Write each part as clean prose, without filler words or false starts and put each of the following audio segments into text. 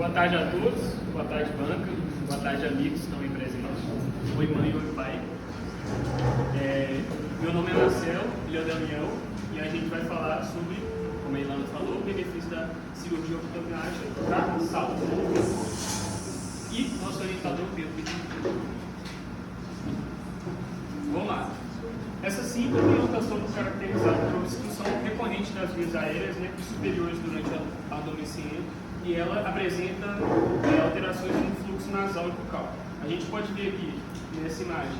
Boa tarde a todos, boa tarde banca, boa tarde amigos que estão aí presentes. Oi mãe, oi pai. Meu nome é Marcelo, ele é o Daniel e a gente vai falar sobre, como a Ilana falou, o benefício da cirurgia ortognática para saúde. E nosso orientador Pedro. Vamos lá. Essa síndrome é um transtorno caracterizado por obstrução recorrente das vias aéreas superiores durante o adormecimento e ela apresenta alterações no fluxo nasal e bucal. A gente pode ver aqui nessa imagem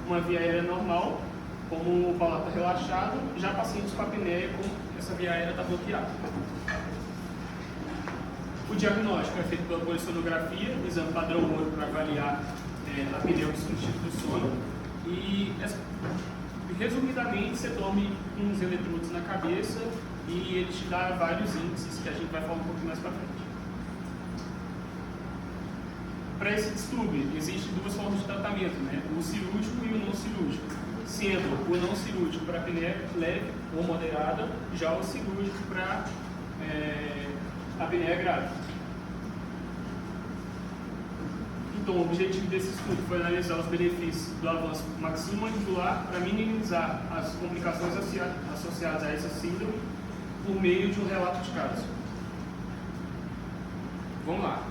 uma via aérea normal, como o palato relaxado, já pacientes com apneia, como essa via aérea está bloqueada. O diagnóstico é feito pela polissonografia, exame padrão ouro para avaliar a apneia obstrutiva do sono e resumidamente, você tome uns eletrodos na cabeça e ele te dá vários índices que a gente vai falar um pouquinho mais para frente. Para esse distúrbio, existem duas formas de tratamento, o cirúrgico e o não cirúrgico. Sendo o não cirúrgico para apneia leve ou moderada, já o cirúrgico para apneia grave. Então, o objetivo desse estudo foi analisar os benefícios do avanço maxilomandibular para minimizar as complicações associadas a essa síndrome por meio de um relato de caso. Vamos lá.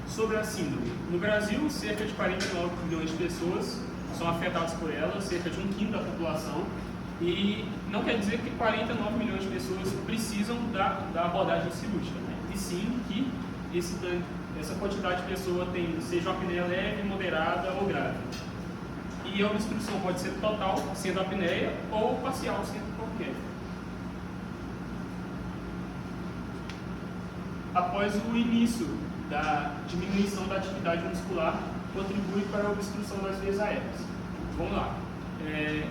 Sobre a síndrome. No Brasil, cerca de 49 milhões de pessoas são afetadas por ela, cerca de 1/5 da população. E não quer dizer que 49 milhões de pessoas precisam da abordagem cirúrgica, e sim que essa quantidade de pessoa tem, seja uma apneia leve, moderada ou grave. E a obstrução pode ser total, sendo apneia, ou parcial, sendo qualquer. Após o início da diminuição da atividade muscular, contribui para a obstrução das vias aéreas. Vamos lá.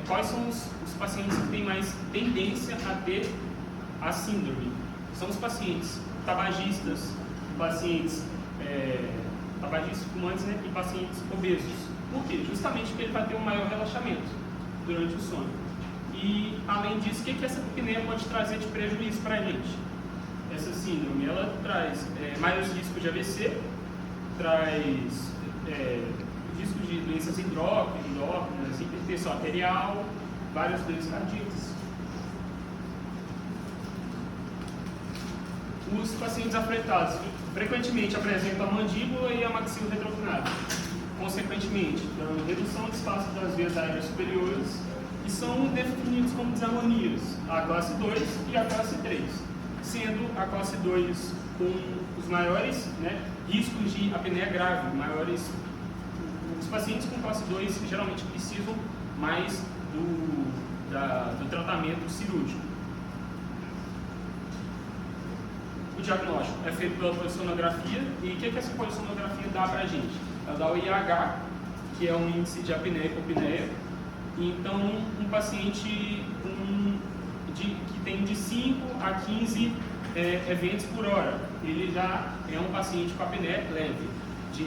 Quais são os pacientes que têm mais tendência a ter a síndrome? São os pacientes tabagistas, pacientes tabagistas fumantes e pacientes obesos. Por quê? Justamente porque ele vai ter um maior relaxamento durante o sono. E, além disso, o que essa apneia pode trazer de prejuízo para a gente? Essa síndrome, ela traz maiores riscos de AVC, traz riscos de doenças endócrinas, hipertensão arterial, várias doenças cardíacas. Os pacientes afetados frequentemente apresentam a mandíbula e a maxila retroclinada, consequentemente, dando redução de espaço das vias aéreas superiores e são definidos como desarmonias, a classe 2 e a classe 3, sendo a classe 2 com os maiores riscos de apneia grave, os pacientes com classe 2 geralmente precisam mais do tratamento cirúrgico. O diagnóstico é feito pela polissonografia e o que essa polissonografia dá para a gente? Ela dá o IH, que é um índice de apneia e hipopneia. Então, um paciente que tem de 5 a 15 eventos por hora, ele já é um paciente com apneia leve. De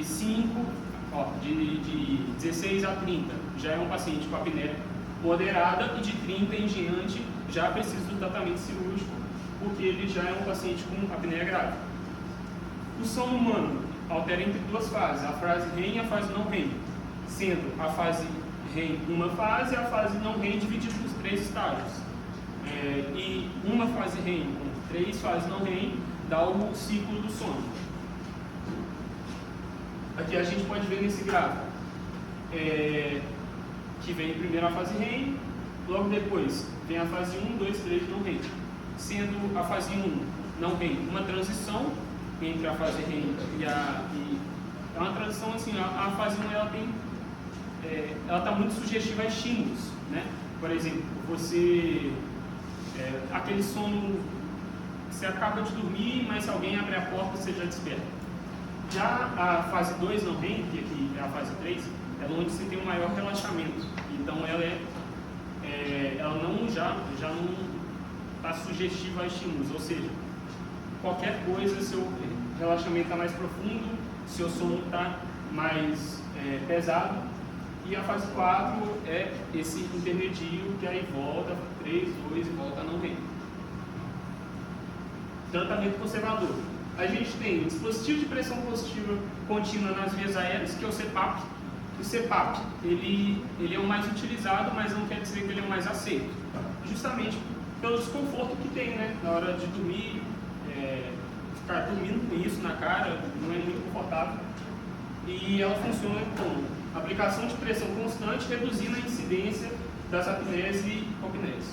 16 a 30 já é um paciente com apneia moderada e de 30 em diante já precisa do tratamento cirúrgico, porque ele já é um paciente com apneia grave. O sono humano altera entre duas fases, a fase REM e a fase não REM, sendo a fase REM uma fase e a fase não REM dividida nos 3 estágios. E uma fase REM com 3 fases não REM dá o ciclo do sono. Aqui a gente pode ver nesse gráfico que vem primeiro a fase REM, logo depois vem a fase 1, 2, 3 não REM. Sendo a fase 1 não REM uma transição entre a fase REM é uma transição assim, a fase 1 ela está muito sugestiva a estímulos, Por exemplo, aquele sono, você acaba de dormir, mas se alguém abre a porta, você já desperta. Já a fase 2 não REM, que aqui é a fase 3, é onde você tem um maior relaxamento. Então ela já não está sugestiva a estímulos, ou seja, qualquer coisa, seu relaxamento está mais profundo, seu sono está mais pesado, e a fase 4 é esse intermedinho que aí volta 3, 2 e volta a não REM. Tratamento conservador. a gente tem o dispositivo de pressão positiva contínua nas vias aéreas, que é o CPAP. O CPAP, ele é o mais utilizado, mas não quer dizer que ele é o mais aceito, justamente pelo desconforto que tem, né? Na hora de dormir, ficar dormindo com isso na cara não é muito confortável. E ela funciona como aplicação de pressão constante, reduzindo a incidência das apneias e hipopneias.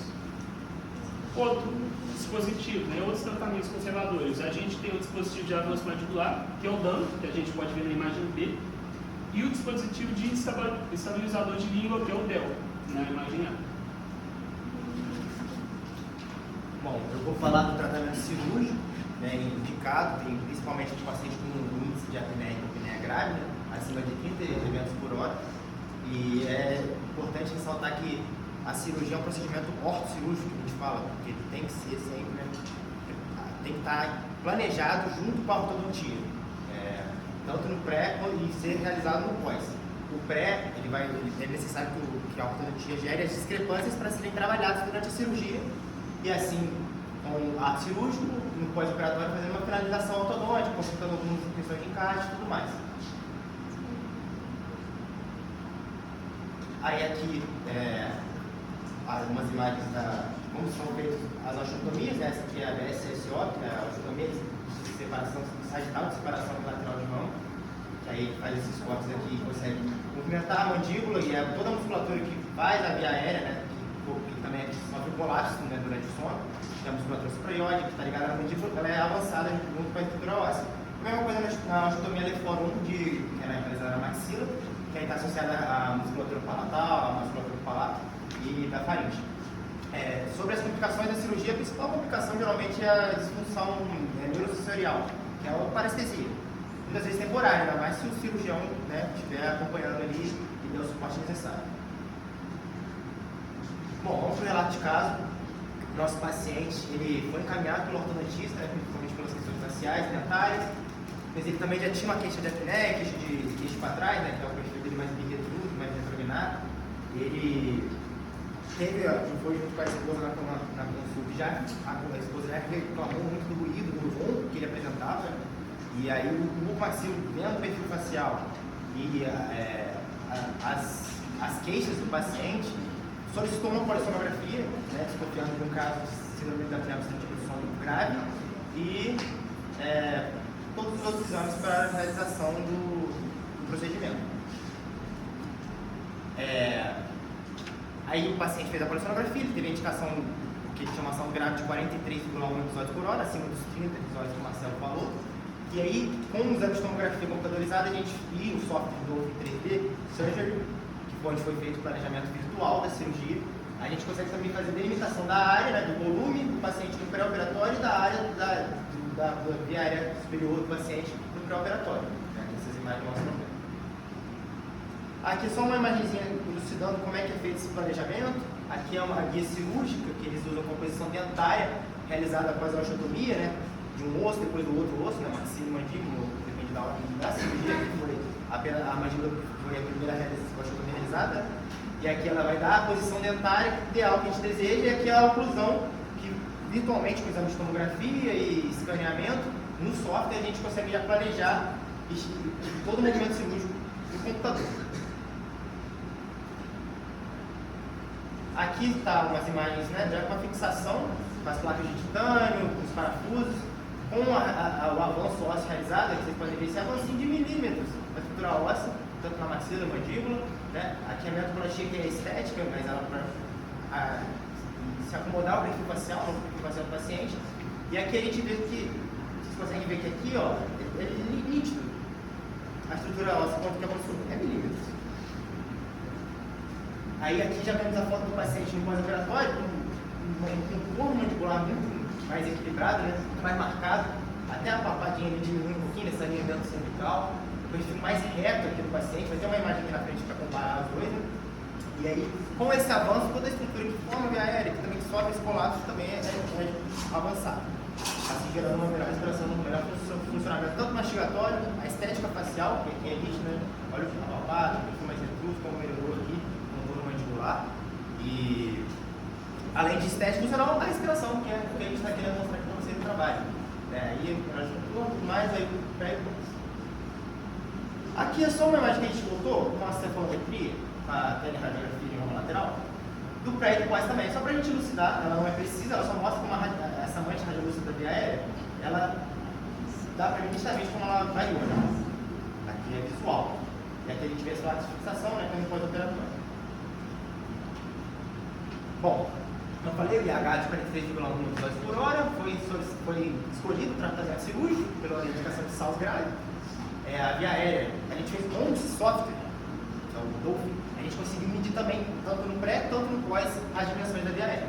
Outro dispositivo, né, outros tratamentos conservadores. A gente tem o dispositivo de avanço mandibular, que é o DAN, que a gente pode ver na imagem B, e o dispositivo de estabilizador de língua, que é o DEL, na imagem A. Bom, eu vou falar do tratamento cirúrgico, né, indicado, principalmente de pacientes com índice de apneia e hipopneia grave, né, acima de 30 eventos por hora. E é importante ressaltar que a cirurgia é um procedimento ortocirúrgico, que a gente fala, porque ele tem que ser sempre, né, tem que estar planejado junto com a ortodontia, tanto no pré e ser realizado no pós. O pré, é necessário que a ortodontia gere as discrepâncias para serem trabalhadas durante a cirurgia, e assim, com o ato cirúrgico, no pós-operatório, fazendo uma finalização ortodôntica, consultando algumas questões de encaixe e tudo mais. Aí aqui, algumas imagens de como são feitas as osteotomias, né? Essa aqui é a BSSO, que é a osteotomia de separação sagital, de separação lateral de mão, que aí faz esses cortes aqui, consegue movimentar a mandíbula e toda a musculatura que vai na via aérea, né? Que também sofre colapso, né, durante o sono, que é a musculatura supraioide, que está ligada à mandíbula, ela é avançada junto com a estrutura óssea. A mesma coisa na osteotomia Lefort 1, que é realizada na maxila, que aí está associada à musculatura palatal, à musculatura palato e da faringe. Sobre as complicações da cirurgia, a principal complicação geralmente é a disfunção neurosensorial, que é a parestesia. Muitas vezes temporária, ainda mais se o cirurgião, né, estiver acompanhando ali e der o suporte necessário. Bom, vamos para o relato de caso. Nosso paciente ele foi encaminhado pelo ortodontista, né, principalmente pelas questões faciais, dentárias, mas ele também já tinha uma queixa de apneia, queixa de queixo para trás, né, que é o perfil dele mais birretrudo, mais retrominado. Ele foi junto com a esposa na consulta, a esposa já reclamou muito do ruído, do ronco que ele apresentava, e aí o maxilo, vendo o perfil facial e as queixas do paciente, solicitou uma polissonografia, né, desconfiando de um caso de síndrome da apneia obstrutiva do sono grave, e todos os outros exames para a realização do procedimento. Aí o paciente fez a polissonografia, ele teve a indicação que ele tinha uma ação grave de 43,1 episódios por hora, acima dos 30 episódios que o Marcelo falou. E aí, com o exame de tomografia computadorizada, a gente viu o software do 3D Surgery, onde foi feito o planejamento virtual da cirurgia. A gente consegue também fazer delimitação da área, né, do volume do paciente no pré-operatório e da área da via aérea superior do paciente no pré-operatório. Né, essas imagens mostram. Aqui só uma imagenzinha elucidando como é que é feito esse planejamento. Aqui é uma guia cirúrgica que eles usam composição dentária realizada após a osteotomia, né, de um osso, depois do outro osso, né, maxila e mandíbula, depende da ordem da cirurgia, que foi a mandíbula foi a primeira osteotomia realizada. E aqui ela vai dar a posição dentária ideal que a gente deseja, e aqui é a oclusão, que virtualmente com exame de tomografia e escaneamento, no software a gente consegue já planejar todo o movimento cirúrgico no computador. Aqui está umas imagens, né, já com a fixação com as placas de titânio, os parafusos, com o avanço ósseo realizado. Aqui vocês podem ver esse avancinho de milímetros da estrutura óssea, tanto na maxila e mandíbula. Né? Aqui a metodologia que é estética, mas ela para se acomodar ao perfil facial, no perfil facial do paciente. E aqui a gente vê que, vocês conseguem ver que aqui, ó, é nítido. A estrutura óssea, quanto que avançou, é milímetros. Aí aqui já vemos a foto do paciente no pós-operatório, com um corpo mandibular muito mais equilibrado, né? Muito mais marcado. Até a papadinha ali diminui um pouquinho nessa linha dentro cervical. O perfil mais reto aqui do paciente. Vai ter uma imagem aqui na frente para comparar os dois. Né? E aí, com esse avanço, toda a estrutura que forma a via aérea, que também sofre esse colapso, também é avançada. Assim, gerando uma melhor respiração, um melhor funcionamento, tanto mastigatório, a estética facial, que aqui é nítida, né? Olha o papada, o perfil mais retruso, como melhorou aqui. E além de estética, funcional, a respiração, que é o que a gente está querendo mostrar aqui para vocês no trabalho. Aí tudo mais, aí pega. Aqui é só uma imagem que a gente botou com a cefalometria, a teleradiografia de ramo lateral, do prédio quase também. Só para a gente elucidar, ela não é precisa, ela só mostra como essa mancha radiolúcida da via aérea, ela dá para ver nitidamente como ela vai hoje. Aqui é visual. E aqui a gente vê a sua fixação, né, como pós-operatório. Bom, eu falei, o IH de 43,1 km por hora foi escolhido o tratamento cirúrgico pela indicação de Sals grave. A via aérea, a gente fez com esse software, que é o Dolphin, a gente conseguiu medir também, tanto no pré, tanto no pós, as dimensões da via aérea.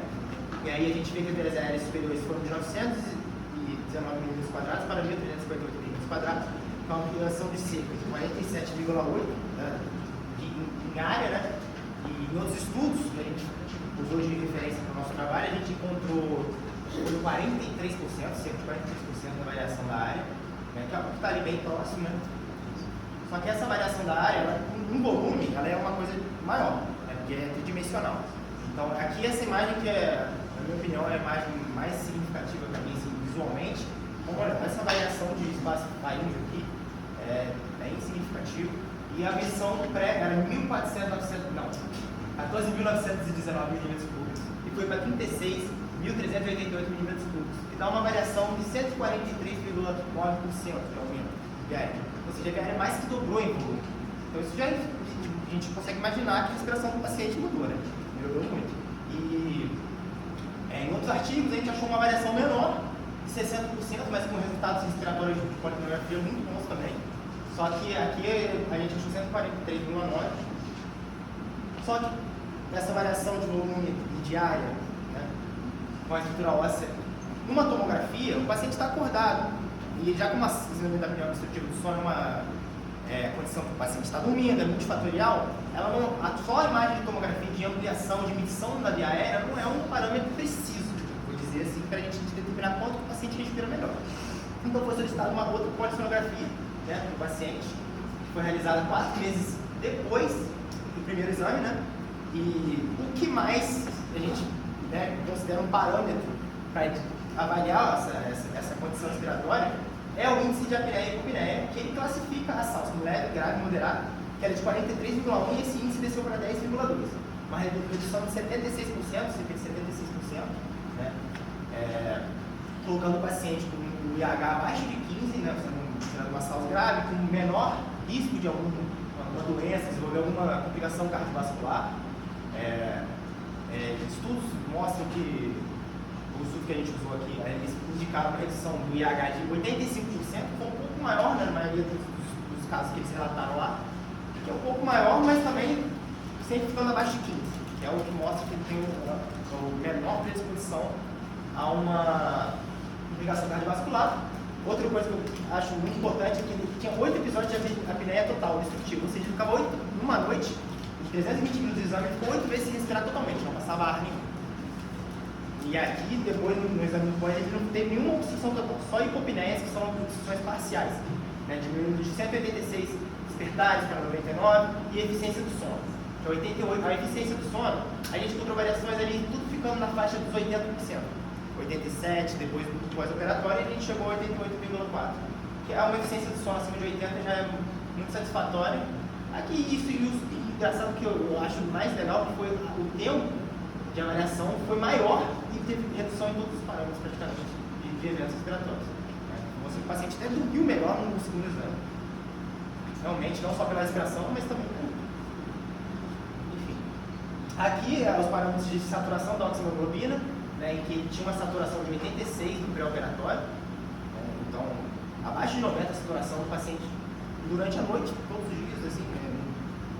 E aí a gente vê que as vias aéreas superiores foram de 919 mm quadrados para 1.358 mm quadrados, com uma ampliação de cerca de 47,8 em área, né? E em outros estudos que a gente usou de referência para o nosso trabalho, a gente encontrou 43%, cerca de 43% da variação da área, né, que está ali bem próximo, né? Só que essa variação da área, ela, em volume, ela é uma coisa maior, né, porque é tridimensional. Então, aqui essa imagem que é, na minha opinião, é a imagem mais significativa para mim, assim, visualmente. Então, olha, essa variação de espaço faringe aqui é bem significativa. E a versão pré era 14.919 mm cúbicos e foi para 36.388 mm cúbicos, que dá uma variação de 143,9% de aumento de área. Ou seja, a área mais que dobrou em volume. Então isso já a gente consegue imaginar que a respiração do paciente mudou, né? Melhorou muito. E em outros artigos a gente achou uma variação menor, de 60%, mas com resultados respiratórios de polipneumonia muito bons também. Só que aqui a gente achou 143,9%. Só que essa variação de volume e de área, né, com a estrutura óssea, numa tomografia, o paciente está acordado. E já como a síndrome da apneia obstrutiva do sono é uma condição que o paciente está dormindo, é multifatorial, ela não, só a imagem de tomografia de ampliação, de medição da via aérea não é um parâmetro preciso, vou dizer assim, para a gente determinar quanto o paciente respira melhor. Então foi solicitada uma outra polissonografia, né, do paciente, que foi realizada 4 meses depois do primeiro exame, né? E o que mais a gente, né, considera um parâmetro para avaliar essa condição respiratória é o índice de apneia e hipopneia, que ele classifica a SALS como leve, grave e moderado, que era de 43,1 e esse índice desceu para 10,2. Uma redução de 76%, cerca de 76%, né? Colocando o paciente com o IH abaixo de 15, né, considerando uma SALS grave, com menor risco de alguma doença, desenvolver alguma complicação cardiovascular. Estudos mostram que o estudo que a gente usou aqui, eles indicaram uma redução do IH de 85%, foi um pouco maior, né, na maioria dos casos que eles relataram lá, que é um pouco maior, mas também sempre ficando abaixo de 15, que é o que mostra que ele tem uma menor predisposição a uma complicação cardiovascular. Outra coisa que eu acho muito importante é que ele tinha 8 episódios de apneia total destrutiva, ou seja, ele ficava numa noite, de 320 minutos de exame, ele ficou 8 vezes sem respirar totalmente, não passava ar nenhum. E aqui, depois no exame do pós, ele não teve nenhuma obstrução total, só hipopneias, que são obstruções parciais, né, diminuindo de 186 despertares para 99 e eficiência do sono, que é 88. A eficiência do sono, a gente encontrou variações ali, tudo ficando na faixa dos 80%. 87, depois do pós-operatório, a gente chegou a 88,4%, que é uma eficiência do sono acima de 80, já é muito satisfatória. Aqui, isso e o engraçado que eu acho mais legal, que foi o tempo de avaliação foi maior e teve redução em todos os parâmetros praticamente de eventos respiratórios. Então, o paciente até dormiu melhor no segundo exame. Realmente, não só pela respiração, mas também por... Enfim. Aqui, os parâmetros de saturação da oxihemoglobina, né, em que ele tinha uma saturação de 86 no pré-operatório, né, então abaixo de 90 a saturação do paciente durante a noite, todos os dias, assim,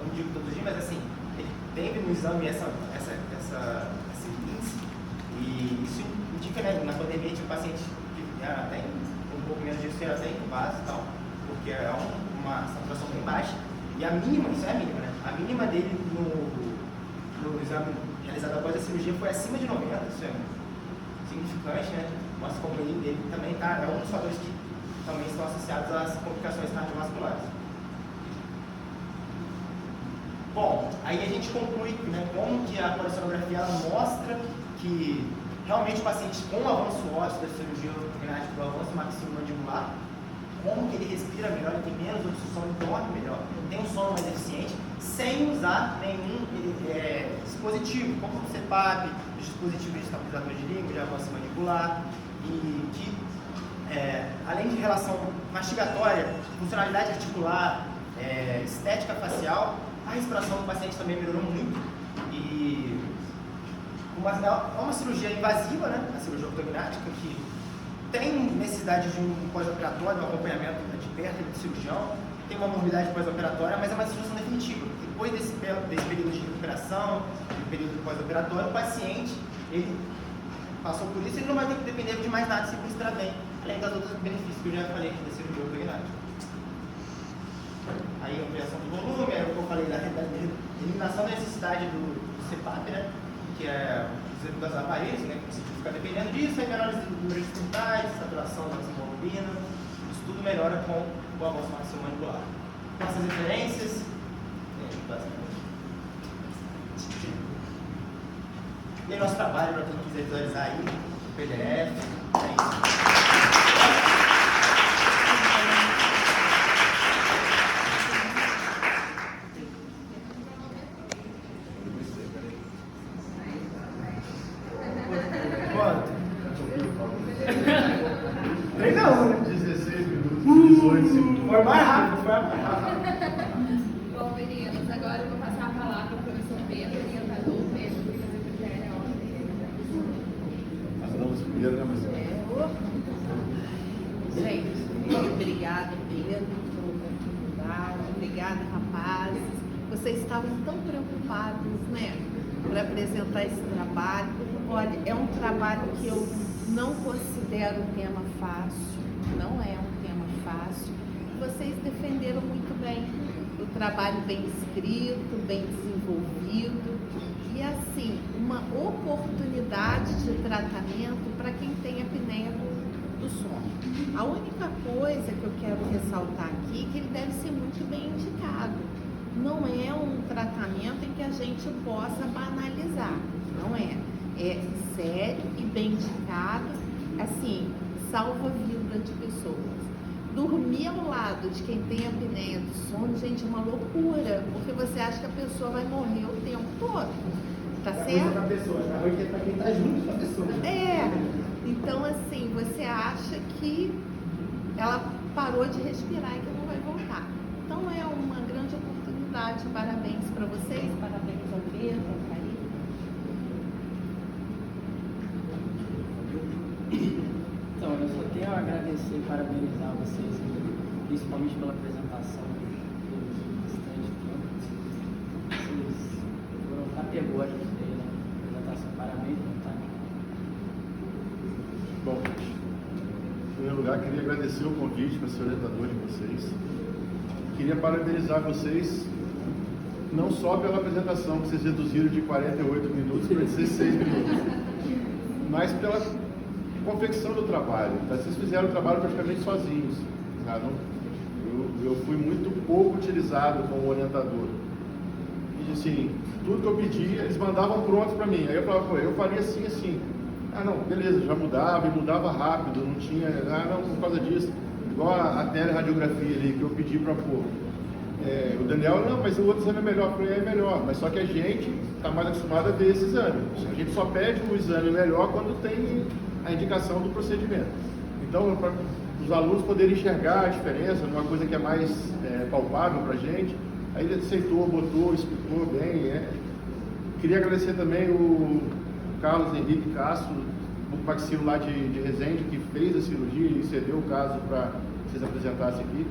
não digo todos os dias, mas assim, ele teve no exame esse índice, e isso indica, né, na pandemia tinha um paciente que era até um pouco menos disso, era até incubado e tal, porque é uma saturação bem baixa, e a mínima, isso é a mínima, né, a mínima dele no exame realizado após a cirurgia foi acima de 90, isso é significante, né? Mostra como ele também é um dos fatores que também estão associados às complicações cardiovasculares. Bom, aí a gente conclui, né, como que a polissonografia ela mostra que realmente o paciente com avanço ósseo da cirurgia ortognática do avanço maxilomandibular, como que ele respira melhor, ele tem menos obstrução, ele dorme melhor, tem um sono mais eficiente, sem usar nenhum dispositivo, como o CPAP, os dispositivos de estabilizador de língua, de avanço mandibular, e que, além de relação mastigatória, funcionalidade articular, estética facial, a respiração do paciente também melhorou muito. E é uma cirurgia invasiva, né? A cirurgia ortognática, que tem necessidade de um pós-operatório, um acompanhamento de perto do cirurgião, tem uma morbidade pós-operatória, mas é uma cirurgia definitiva. Depois desse período de recuperação, do período pós-operatório, o paciente, ele passou por isso, ele não vai ter que depender de mais nada se ele respirar bem, além das outros benefícios que eu já falei aqui da cirurgia ortognática. Aí, ampliação do volume, é o que eu falei da eliminação da necessidade do CPAP, né? Que é o das aparelhos, né? Que você fica dependendo disso, aí menores número de dificuldades, saturação da hemoglobina, isso tudo melhora com o avanço maxilomandibular. Nossas referências, basicamente. E aí, nosso trabalho, para quem quiser visualizar aí, o PDF, é isso. Foi mais rápido, foi mais rápido. Bom, meninos, agora eu vou passar a palavra para o professor Pedro, orientador Pedro, que vai fazer a aula dele. Vamos primeiro, né, Gente, muito obrigada, Pedro, pela oportunidade. Obrigada, rapazes. Vocês estavam tão preocupados, né, para apresentar esse trabalho. Olha, é um trabalho que eu não considero um tema fácil, não é um tema fácil. Vocês defenderam muito bem, o trabalho bem escrito, bem desenvolvido e, assim, uma oportunidade de tratamento para quem tem apneia do sono. A única coisa que eu quero ressaltar aqui é que ele deve ser muito bem indicado. Não é um tratamento em que a gente possa banalizar, não é. É sério e bem indicado, assim, salva a vida de pessoas. Dormir ao lado de quem tem apneia do sono, gente, é uma loucura, porque você acha que a pessoa vai morrer o tempo todo, tá certo? Para quem está junto com a pessoa. Então assim, você acha que ela parou de respirar e que não vai voltar. Então é uma grande oportunidade, parabéns para vocês, parabéns ao Pedro, ao Caí. Então, eu só tenho a agradecer e parabenizar vocês, principalmente pela apresentação do bastante tempo. Vocês foram categóricos aí na apresentação. Parabéns, tá? Bom, em primeiro lugar, queria agradecer o convite para ser orientador de vocês. Queria parabenizar vocês, não só pela apresentação, que vocês reduziram de 48 minutos para 16 minutos, mas pela confecção do trabalho. Então, vocês fizeram o trabalho praticamente sozinhos. Tá? Eu fui muito pouco utilizado como orientador. E assim, tudo que eu pedia, eles mandavam pronto para mim. Aí eu falava, pô, eu faria assim, assim. Ah, não, beleza, já mudava, e mudava rápido, não tinha, não, por causa disso. Igual a teleradiografia ali, que eu pedi para pôr. O Daniel, não, mas o outro exame é melhor, eu falei, é melhor, mas só que a gente está mais acostumado a ver esse exame. A gente só pede o exame melhor quando tem a indicação do procedimento. Então, para os alunos poderem enxergar a diferença, numa coisa que é mais palpável para a gente, aí ele aceitou, botou, explicou bem. Queria agradecer também o Carlos Henrique Castro, o Maxilo lá de Resende, que fez a cirurgia e cedeu o caso para vocês apresentassem aqui.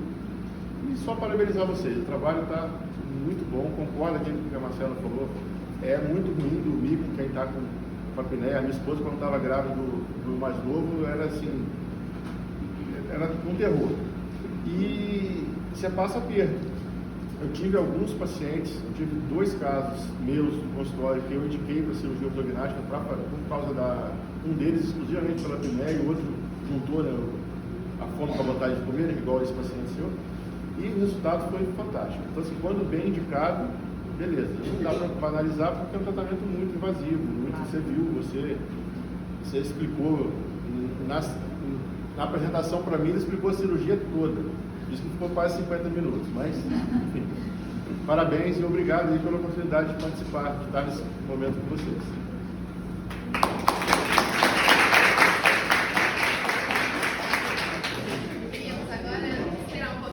E só parabenizar vocês, o trabalho está muito bom, concordo com o que a Marcela falou, é muito ruim dormir com quem está com apneia. A minha esposa, quando estava grávida do mais novo, era assim, era um terror. E você passa perto. Eu tive alguns pacientes, eu tive 2 casos meus no consultório que eu indiquei para cirurgia ortognática por causa um deles exclusivamente pela apneia e o outro juntou, né, a fome com a vontade de comer, igual esse paciente seu, e o resultado foi fantástico. Então, assim, quando bem indicado, beleza, não dá para banalizar porque é um tratamento muito invasivo, muito, você viu, você Você explicou, na apresentação para mim, ele explicou a cirurgia toda. Diz que ficou quase 50 minutos, mas, enfim. Parabéns e obrigado aí pela oportunidade de participar, de estar nesse momento com vocês.